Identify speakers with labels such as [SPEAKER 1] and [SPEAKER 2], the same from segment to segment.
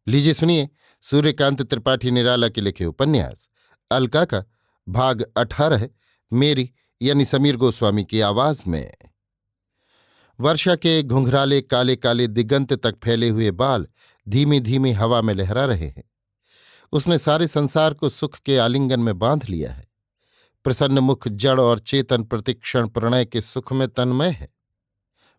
[SPEAKER 1] लीजिए सुनिए सूर्यकांत त्रिपाठी निराला के लिखे उपन्यास अलका का भाग 18 मेरी यानी समीर गोस्वामी की आवाज में। वर्षा के घुंघराले काले काले दिगंत तक फैले हुए बाल धीमी धीमी हवा में लहरा रहे हैं। उसने सारे संसार को सुख के आलिंगन में बांध लिया है। प्रसन्न मुख जड़ और चेतन प्रतिक्षण प्रणय के सुख में तन्मय है।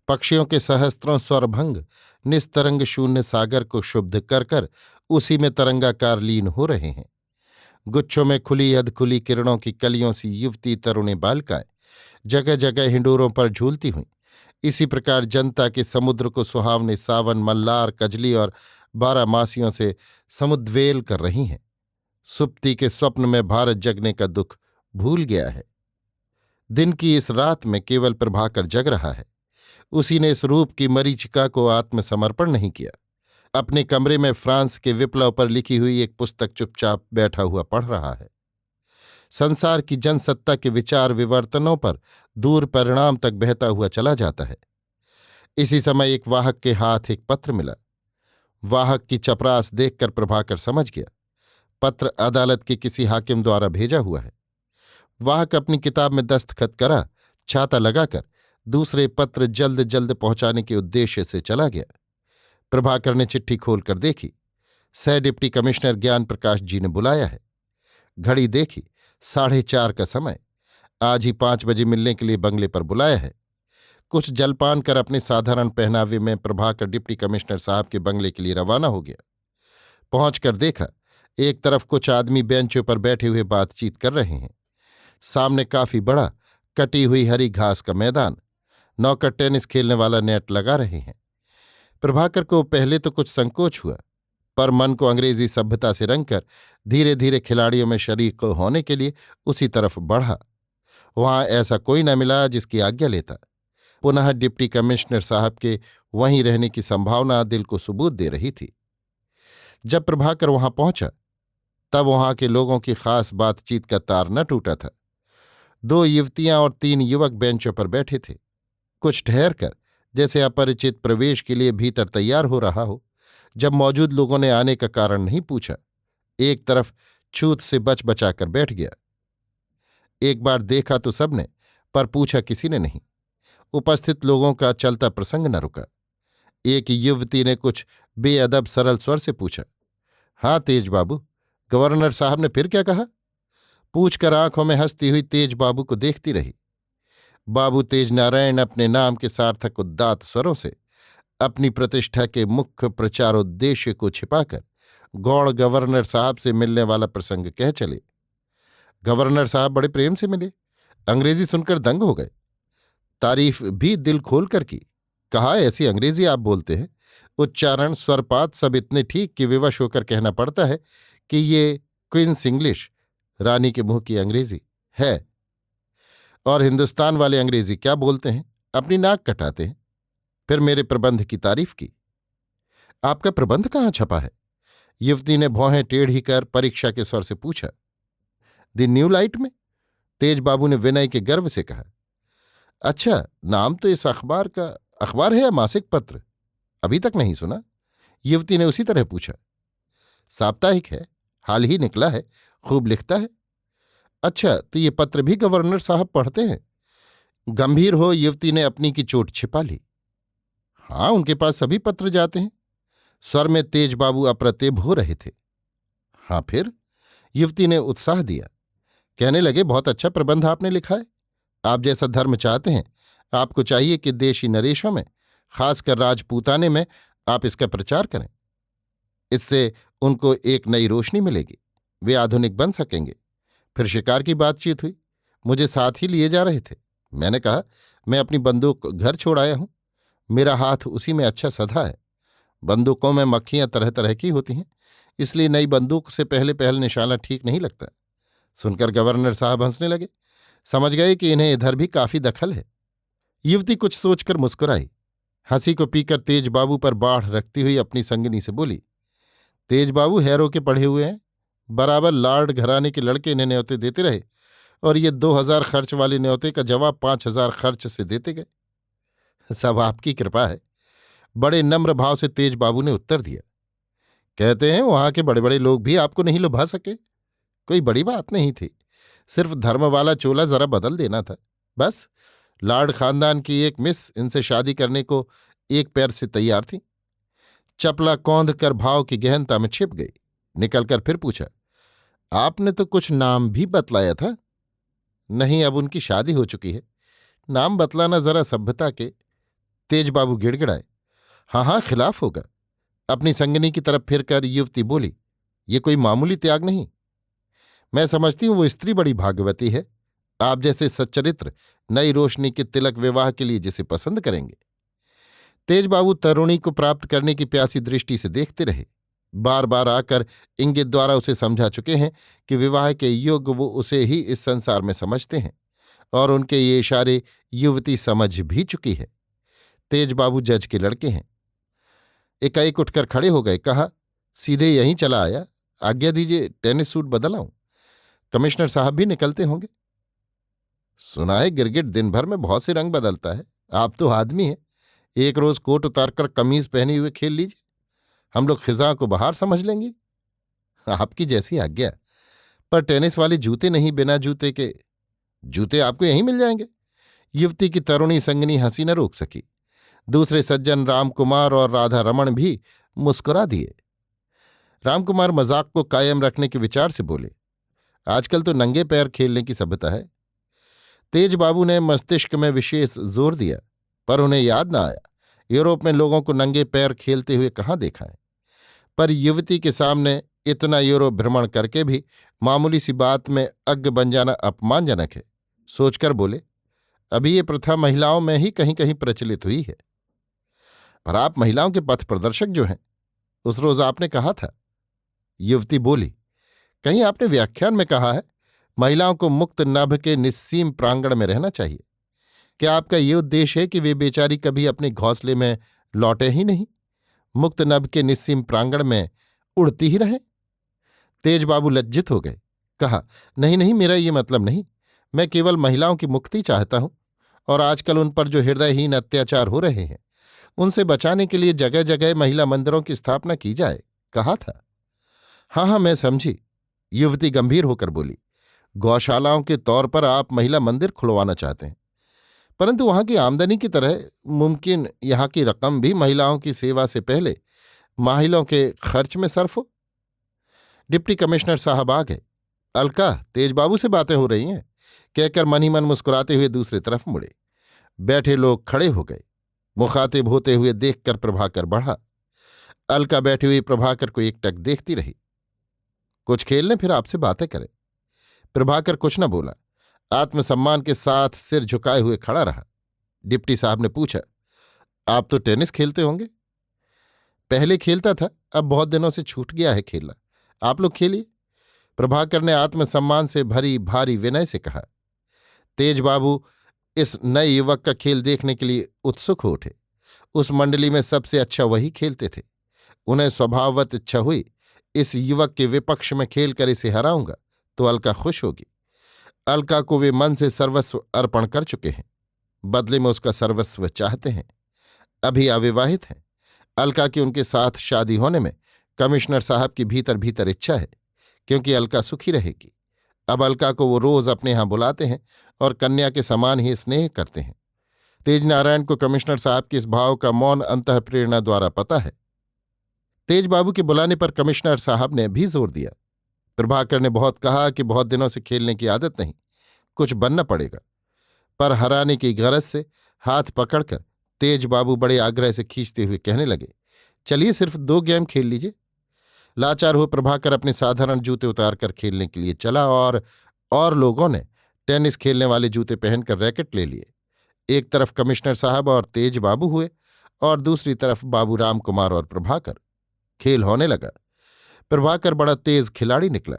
[SPEAKER 1] पक्षियों के सहस्त्रों स्वरभंग निस्तरंग शून्य सागर को शुद्ध कर कर उसी में तरंगाकार लीन हो रहे हैं। गुच्छों में खुली अधखुली किरणों की कलियों सी युवती तरुणी बालिकाएं जगह जगह हिंडोरों पर झूलती हुईं इसी प्रकार जनता के समुद्र को सुहावने सावन मल्लार कजली और बारहमासियों से समुद्वेल कर रही हैं। सुप्ति के स्वप्न में भारत जगने का दुख भूल गया है। दिन की इस रात में केवल प्रभाकर जग रहा है। उसी ने इस रूप की मरीचिका को आत्मसमर्पण नहीं किया। अपने कमरे में फ्रांस के विप्लव पर लिखी हुई एक पुस्तक चुपचाप बैठा हुआ पढ़ रहा है। संसार की जनसत्ता के विचार विवर्तनों पर दूर परिणाम तक बहता हुआ चला जाता है। इसी समय एक वाहक के हाथ एक पत्र मिला। वाहक की चपरास देखकर प्रभाकर समझ गया पत्र अदालत के किसी हाकिम द्वारा भेजा हुआ है। वाहक अपनी किताब में दस्तखत करा, छाता लगाकर दूसरे पत्र जल्द जल्द पहुंचाने के उद्देश्य से चला गया। प्रभाकर ने चिट्ठी खोलकर देखी। सह डिप्टी कमिश्नर ज्ञान प्रकाश जी ने बुलाया है। घड़ी देखी, 4:30 का समय। आज ही 5 बजे मिलने के लिए बंगले पर बुलाया है। कुछ जलपान कर अपने साधारण पहनावे में प्रभाकर डिप्टी कमिश्नर साहब के बंगले के लिए रवाना हो गया। पहुंचकर देखा, एक तरफ कुछ आदमी बेंचों पर बैठे हुए बातचीत कर रहे हैं। सामने काफी बड़ा कटी हुई हरी घास का मैदान, नौकर टेनिस खेलने वाला नेट लगा रहे हैं। प्रभाकर को पहले तो कुछ संकोच हुआ, पर मन को अंग्रेजी सभ्यता से रंगकर धीरे धीरे खिलाड़ियों में शरीक होने के लिए उसी तरफ बढ़ा। वहां ऐसा कोई न मिला जिसकी आज्ञा लेता। पुनः डिप्टी कमिश्नर साहब के वहीं रहने की संभावना दिल को सबूत दे रही थी। जब प्रभाकर वहां पहुंचा तब वहां के लोगों की खास बातचीत का तार न टूटा था। 2 युवतियां और 3 युवक बेंचों पर बैठे थे। कुछ ठहर कर जैसे अपरिचित प्रवेश के लिए भीतर तैयार हो रहा हो। जब मौजूद लोगों ने आने का कारण नहीं पूछा, एक तरफ छूत से बच बचाकर बैठ गया। एक बार देखा तो सबने, पर पूछा किसी ने नहीं। उपस्थित लोगों का चलता प्रसंग न रुका। एक युवती ने कुछ बेअदब सरल स्वर से पूछा, हाँ तेज बाबू, गवर्नर साहब ने फिर क्या कहा? पूछकर आंखों में हंसती हुई तेज बाबू को देखती रही। बाबू तेज नारायण अपने नाम के सार्थक उदात्त स्वरों से अपनी प्रतिष्ठा के मुख्य प्रचारोद्देश्य को छिपाकर गौड़ गवर्नर साहब से मिलने वाला प्रसंग कह चले। गवर्नर साहब बड़े प्रेम से मिले, अंग्रेजी सुनकर दंग हो गए। तारीफ भी दिल खोलकर की। कहा, ऐसी अंग्रेजी आप बोलते हैं, उच्चारण स्वरपात सब इतने ठीक कि विवश होकर कहना पड़ता है कि ये क्वींस इंग्लिश, रानी के मुंह की अंग्रेजी है। और हिंदुस्तान वाले अंग्रेजी क्या बोलते हैं, अपनी नाक कटाते हैं। फिर मेरे प्रबंध की तारीफ की। आपका प्रबंध कहाँ छपा है? युवती ने भौहें टेढ़ी कर परीक्षा के स्वर से पूछा। द न्यू लाइट में, तेज बाबू ने विनय के गर्व से कहा। अच्छा, नाम तो इस अखबार का अखबार है या मासिक पत्र? अभी तक नहीं सुना। युवती ने उसी तरह पूछा। साप्ताहिक है, हाल ही निकला है, खूब लिखता है। अच्छा, तो ये पत्र भी गवर्नर साहब पढ़ते हैं? गंभीर हो युवती ने अपनी की चोट छिपा ली। हाँ, उनके पास सभी पत्र जाते हैं। स्वर में तेज बाबू अप्रतिभ हो रहे थे। हाँ फिर? युवती ने उत्साह दिया। कहने लगे, बहुत अच्छा प्रबंध आपने लिखा है। आप जैसा धर्म चाहते हैं, आपको चाहिए कि देशी नरेशों में, खासकर राजपूताने में आप इसका प्रचार करें। इससे उनको एक नई रोशनी मिलेगी, वे आधुनिक बन सकेंगे। फिर शिकार की बातचीत हुई। मुझे साथ ही लिए जा रहे थे। मैंने कहा, मैं अपनी बंदूक घर छोड़ आया हूं, मेरा हाथ उसी में अच्छा सधा है। बंदूकों में मक्खियां तरह तरह की होती हैं, इसलिए नई बंदूक से पहले पहल निशाना ठीक नहीं लगता। सुनकर गवर्नर साहब हंसने लगे। समझ गए कि इन्हें इधर भी काफी दखल है। युवती कुछ सोचकर मुस्कुराई। हंसी को पीकर तेज बाबू पर बाढ़ रखती हुई अपनी संगिनी से बोली, तेज बाबू हैरों के पढ़े हुए हैं, बराबर लॉर्ड घराने के लड़के इन्हें न्योते देते रहे और ये 2000 खर्च वाले न्योते का जवाब 5000 खर्च से देते गए। सब आपकी कृपा है, बड़े नम्र भाव से तेज बाबू ने उत्तर दिया। कहते हैं वहां के बड़े बड़े लोग भी आपको नहीं लुभा सके। कोई बड़ी बात नहीं थी, सिर्फ धर्म वाला चोला जरा बदल देना था, बस। लॉर्ड खानदान की एक मिस इनसे शादी करने को एक पैर से तैयार थी। चपला कौंध कर भाव की गहनता में छिप गई। निकलकर फिर पूछा, आपने तो कुछ नाम भी बतलाया था। नहीं, अब उनकी शादी हो चुकी है, नाम बतलाना जरा सभ्यता के। तेज बाबू गिड़गिड़ाए। हाँ हाँ, खिलाफ होगा। अपनी संगनी की तरफ फिरकर युवती बोली, ये कोई मामूली त्याग नहीं। मैं समझती हूं वो स्त्री बड़ी भाग्यवती है, आप जैसे सच्चरित्र नई रोशनी के तिलक विवाह के लिए जिसे पसंद करेंगे। तेजबाबू तरुणी को प्राप्त करने की प्यासी दृष्टि से देखते रहे। बार बार आकर इंगित द्वारा उसे समझा चुके हैं कि विवाह के योग्य वो उसे ही इस संसार में समझते हैं, और उनके ये इशारे युवती समझ भी चुकी है। तेजबाबू जज के लड़के हैं। एकाएक उठकर खड़े हो गए, कहा, सीधे यहीं चला आया, आज्ञा दीजिए टेनिस सूट बदल आऊं। कमिश्नर साहब भी निकलते होंगे। सुना है गिरगिट दिन भर में बहुत से रंग बदलता है, आप तो आदमी हैं, एक रोज कोट उतारकर कमीज पहने हुए खेल लीजिए, हम लोग खिजा को बाहर समझ लेंगे। आपकी जैसी आज्ञा। पर टेनिस वाले जूते नहीं, बिना जूते के। जूते आपको यहीं मिल जाएंगे। युवती की तरुणी संगनी हंसी न रोक सकी। दूसरे सज्जन रामकुमार और राधा रमण भी मुस्कुरा दिए। रामकुमार मजाक को कायम रखने के विचार से बोले, आजकल तो नंगे पैर खेलने की सभ्यता है। तेजबाबू ने मस्तिष्क में विशेष जोर दिया, पर उन्हें याद न आया यूरोप में लोगों को नंगे पैर खेलते हुए कहाँ देखा है। पर युवती के सामने इतना यूरोप भ्रमण करके भी मामूली सी बात में अज्ञ बन जाना अपमानजनक है। सोचकर बोले, अभी ये प्रथा महिलाओं में ही कहीं कहीं प्रचलित हुई है। पर आप महिलाओं के पथ प्रदर्शक जो हैं, उस रोज आपने कहा था। युवती बोली, कहीं आपने व्याख्यान में कहा है महिलाओं को मुक्त नभ के निस्सीम प्रांगण में रहना चाहिए। क्या आपका ये उद्देश्य है कि वे बेचारी कभी अपने घोंसले में लौटे ही नहीं, मुक्त नभ के निस्सीम प्रांगण में उड़ती ही रहें? तेजबाबू लज्जित हो गए। कहा, नहीं नहीं, मेरा ये मतलब नहीं, मैं केवल महिलाओं की मुक्ति चाहता हूं, और आजकल उन पर जो हृदयहीन अत्याचार हो रहे हैं उनसे बचाने के लिए जगह जगह महिला मंदिरों की स्थापना की जाए, कहा था। हाँ हाँ, मैं समझी। युवती गंभीर होकर बोली, गौशालाओं के तौर पर आप महिला मंदिर खुलवाना चाहते हैं, परंतु वहां की आमदनी की तरह मुमकिन यहां की रकम भी महिलाओं की सेवा से पहले माहिलों के खर्च में सर्फ हो। डिप्टी कमिश्नर साहब आ गए। अलका, तेजबाबू से बातें हो रही हैं, कहकर मन ही मन मुस्कुराते हुए दूसरी तरफ मुड़े। बैठे लोग खड़े हो गए। मुखातिब होते हुए देखकर प्रभाकर बढ़ा। अलका बैठी हुई प्रभाकर को एकटक देखती रही। कुछ खेल लें, फिर आपसे बातें करें। प्रभाकर कुछ न बोला, आत्मसम्मान के साथ सिर झुकाए हुए खड़ा रहा। डिप्टी साहब ने पूछा, आप तो टेनिस खेलते होंगे? पहले खेलता था, अब बहुत दिनों से छूट गया है खेलना, आप लोग खेलिए। प्रभाकर ने आत्मसम्मान से भरी भारी विनय से कहा। तेजबाबू इस नए युवक का खेल देखने के लिए उत्सुक हो उठे। उस मंडली में सबसे अच्छा वही खेलते थे। उन्हें स्वभाववत इच्छा हुई, इस युवक के विपक्ष में खेलकर इसे हराऊंगा तो अलका खुश होगी। अलका को वे मन से सर्वस्व अर्पण कर चुके हैं, बदले में उसका सर्वस्व चाहते हैं। अभी अविवाहित हैं। अलका की उनके साथ शादी होने में कमिश्नर साहब की भीतर भीतर इच्छा है, क्योंकि अलका सुखी रहेगी। अब अलका को वो रोज अपने यहां बुलाते हैं और कन्या के समान ही स्नेह करते हैं। तेजनारायण को कमिश्नर साहब के इस भाव का मौन अंतःप्रेरणा द्वारा पता है। तेजबाबू के बुलाने पर कमिश्नर साहब ने भी जोर दिया। प्रभाकर ने बहुत कहा कि बहुत दिनों से खेलने की आदत नहीं, कुछ बनना पड़ेगा। पर हराने की गरज से हाथ पकड़कर तेजबाबू बड़े आग्रह से खींचते हुए कहने लगे, चलिए सिर्फ 2 गेम खेल लीजिए। लाचार हो प्रभाकर अपने साधारण जूते उतारकर खेलने के लिए चला, और लोगों ने टेनिस खेलने वाले जूते पहनकर रैकेट ले लिए। एक तरफ कमिश्नर साहब और तेजबाबू हुए, और दूसरी तरफ बाबू रामकुमार और प्रभाकर। खेल होने लगा। प्रभाकर बड़ा तेज खिलाड़ी निकला।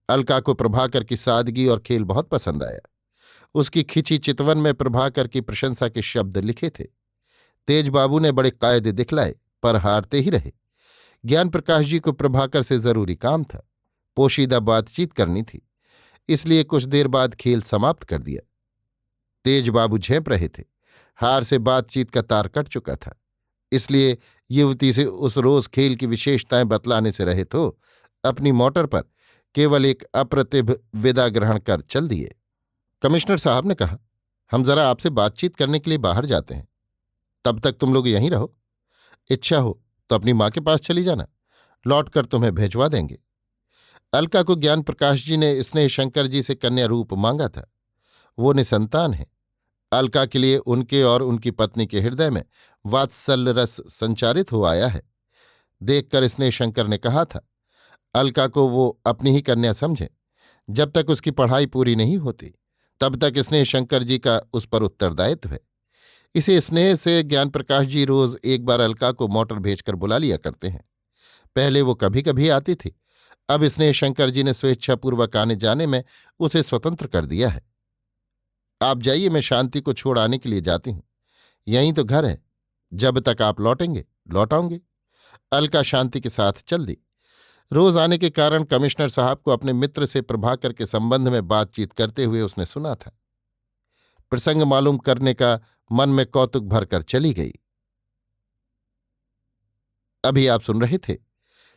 [SPEAKER 1] अलका को प्रभाकर की सादगी और खेल बहुत पसंद आया। उसकी खिंची चितवन में प्रभाकर की प्रशंसा के शब्द लिखे थे। तेजबाबू ने बड़े कायदे दिखलाए, पर हारते ही रहे। ज्ञान प्रकाश जी को प्रभाकर से जरूरी काम था, पोशीदा बातचीत करनी थी, इसलिए कुछ देर बाद खेल समाप्त कर दिया। तेजबाबू झेंप रहे थे, हार से बातचीत का तार कट चुका था। इसलिए युवती से उस रोज खेल की विशेषताएं बतलाने से रहित हो अपनी मोटर पर केवल एक अप्रतिभ विदा ग्रहण कर चल दिए। कमिश्नर साहब ने कहा, हम जरा आपसे बातचीत करने के लिए बाहर जाते हैं, तब तक तुम लोग यहीं रहो। इच्छा हो तो अपनी माँ के पास चली जाना, लौटकर तुम्हें भेजवा देंगे। अलका को ज्ञान प्रकाश जी ने स्नेह शंकर जी से कन्या रूप मांगा था। वो निसंतान है। अलका के लिए उनके और उनकी पत्नी के हृदय में वात्सल्य रस संचारित हो आया है। देखकर स्नेह शंकर ने कहा था, अलका को वो अपनी ही कन्या समझे। जब तक उसकी पढ़ाई पूरी नहीं होती तब तक स्नेह शंकर जी का उस पर उत्तरदायित्व है। इसे स्नेह से ज्ञान प्रकाश जी रोज एक बार अलका को मोटर भेजकर बुला लिया करते हैं। पहले वो कभी कभी आती थी, अब स्नेह शंकर जी ने स्वेच्छापूर्वक आने जाने में उसे स्वतंत्र कर दिया है। आप जाइए, मैं शांति को छोड़ आने के लिए जाती हूं। यहीं तो घर है, जब तक आप लौटेंगे लौट आऊंगी। अलका शांति के साथ चल दी। रोज आने के कारण कमिश्नर साहब को अपने मित्र से प्रभाकर के संबंध में बातचीत करते हुए उसने सुना था। प्रसंग मालूम करने का मन में कौतुक भरकर चली गई। अभी आप सुन रहे थे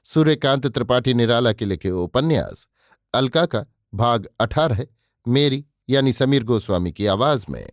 [SPEAKER 1] सूर्यकांत त्रिपाठी निराला के लिखे उपन्यास अलका का भाग 18, मेरी यानी समीर गोस्वामी की आवाज में।